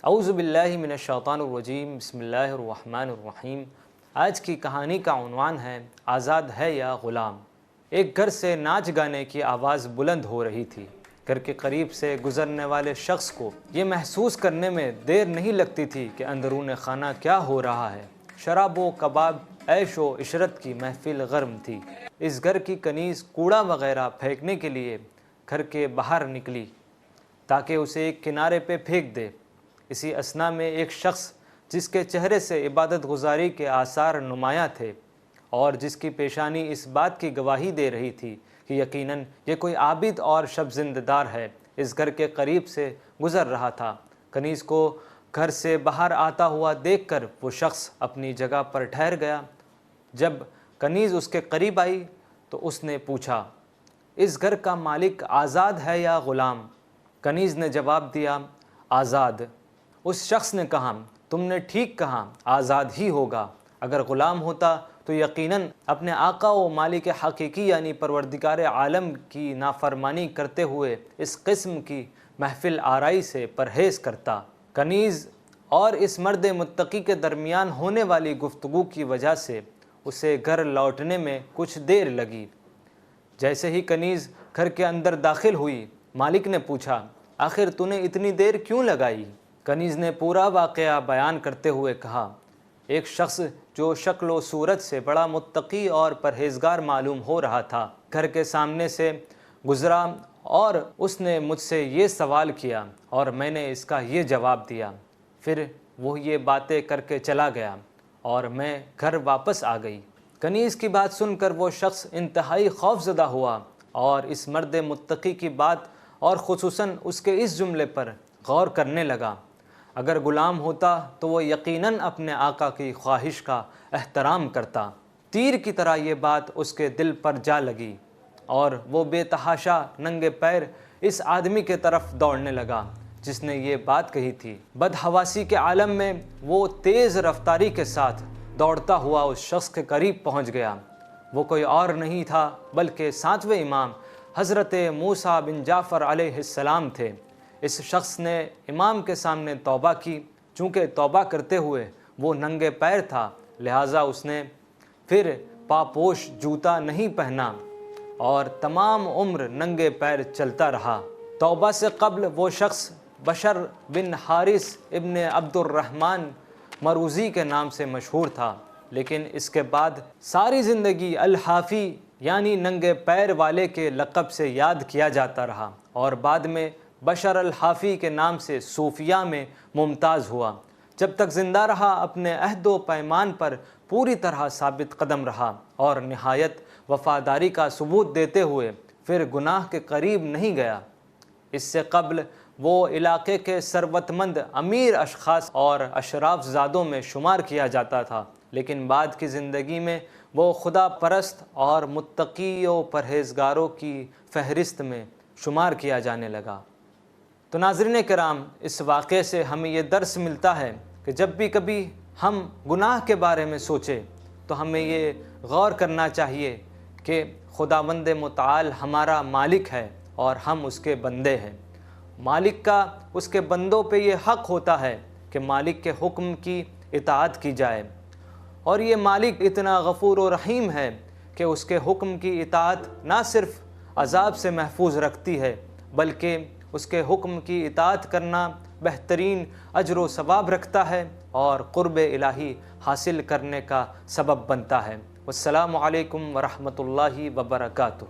اعوذ باللہ من الشیطان الرجیم، بسم اللہ الرحمن الرحیم۔ آج کی کہانی کا عنوان ہے آزاد ہے یا غلام۔ ایک گھر سے ناچ گانے کی آواز بلند ہو رہی تھی۔ گھر کے قریب سے گزرنے والے شخص کو یہ محسوس کرنے میں دیر نہیں لگتی تھی کہ اندرون خانہ کیا ہو رہا ہے۔ شراب و کباب، عیش و عشرت کی محفل گرم تھی۔ اس گھر کی کنیز کوڑا وغیرہ پھینکنے کے لیے گھر کے باہر نکلی تاکہ اسے ایک کنارے پہ پھینک دے۔ اسی اثنا میں ایک شخص جس کے چہرے سے عبادت گزاری کے آثار نمایاں تھے اور جس کی پیشانی اس بات کی گواہی دے رہی تھی کہ یقیناً یہ کوئی عابد اور شب زندہ دار ہے، اس گھر کے قریب سے گزر رہا تھا۔ کنیز کو گھر سے باہر آتا ہوا دیکھ کر وہ شخص اپنی جگہ پر ٹھہر گیا۔ جب کنیز اس کے قریب آئی تو اس نے پوچھا، اس گھر کا مالک آزاد ہے یا غلام؟ کنیز نے جواب دیا، آزاد۔ اس شخص نے کہا، تم نے ٹھیک کہا، آزاد ہی ہوگا۔ اگر غلام ہوتا تو یقیناً اپنے آقا و مالک حقیقی یعنی پروردگار عالم کی نافرمانی کرتے ہوئے اس قسم کی محفل آرائی سے پرہیز کرتا۔ کنیز اور اس مرد متقی کے درمیان ہونے والی گفتگو کی وجہ سے اسے گھر لوٹنے میں کچھ دیر لگی۔ جیسے ہی کنیز گھر کے اندر داخل ہوئی، مالک نے پوچھا، آخر تو نے اتنی دیر کیوں لگائی؟ کنیز نے پورا واقعہ بیان کرتے ہوئے کہا، ایک شخص جو شکل و صورت سے بڑا متقی اور پرہیزگار معلوم ہو رہا تھا، گھر کے سامنے سے گزرا اور اس نے مجھ سے یہ سوال کیا اور میں نے اس کا یہ جواب دیا۔ پھر وہ یہ باتیں کر کے چلا گیا اور میں گھر واپس آ گئی۔ کنیز کی بات سن کر وہ شخص انتہائی خوف زدہ ہوا اور اس مرد متقی کی بات اور خصوصاً اس کے اس جملے پر غور کرنے لگا، اگر غلام ہوتا تو وہ یقیناً اپنے آقا کی خواہش کا احترام کرتا۔ تیر کی طرح یہ بات اس کے دل پر جا لگی اور وہ بے تحاشا ننگے پیر اس آدمی کے طرف دوڑنے لگا جس نے یہ بات کہی تھی۔ بدحواسی کے عالم میں وہ تیز رفتاری کے ساتھ دوڑتا ہوا اس شخص کے قریب پہنچ گیا۔ وہ کوئی اور نہیں تھا بلکہ ساتویں امام حضرت موسیٰ بن جعفر علیہ السلام تھے۔ اس شخص نے امام کے سامنے توبہ کی۔ چونکہ توبہ کرتے ہوئے وہ ننگے پیر تھا، لہٰذا اس نے پھر پاپوش جوتا نہیں پہنا اور تمام عمر ننگے پیر چلتا رہا۔ توبہ سے قبل وہ شخص بشر بن حارث ابن عبد الرحمن مروزی کے نام سے مشہور تھا، لیکن اس کے بعد ساری زندگی الحافی یعنی ننگے پیر والے کے لقب سے یاد کیا جاتا رہا اور بعد میں بشر الحافی کے نام سے صوفیہ میں ممتاز ہوا۔ جب تک زندہ رہا اپنے عہد و پیمان پر پوری طرح ثابت قدم رہا اور نہایت وفاداری کا ثبوت دیتے ہوئے پھر گناہ کے قریب نہیں گیا۔ اس سے قبل وہ علاقے کے ثروت مند امیر اشخاص اور اشراف زادوں میں شمار کیا جاتا تھا، لیکن بعد کی زندگی میں وہ خدا پرست اور متقی و پرہیزگاروں کی فہرست میں شمار کیا جانے لگا۔ تو ناظرین کرام، اس واقعے سے ہمیں یہ درس ملتا ہے کہ جب بھی کبھی ہم گناہ کے بارے میں سوچیں تو ہمیں یہ غور کرنا چاہیے کہ خداوند متعال ہمارا مالک ہے اور ہم اس کے بندے ہیں۔ مالک کا اس کے بندوں پہ یہ حق ہوتا ہے کہ مالک کے حکم کی اطاعت کی جائے، اور یہ مالک اتنا غفور و رحیم ہے کہ اس کے حکم کی اطاعت نہ صرف عذاب سے محفوظ رکھتی ہے بلکہ اس کے حکم کی اطاعت کرنا بہترین اجر و ثواب رکھتا ہے اور قرب الہی حاصل کرنے کا سبب بنتا ہے۔ والسلام علیکم ورحمۃ اللہ وبرکاتہ۔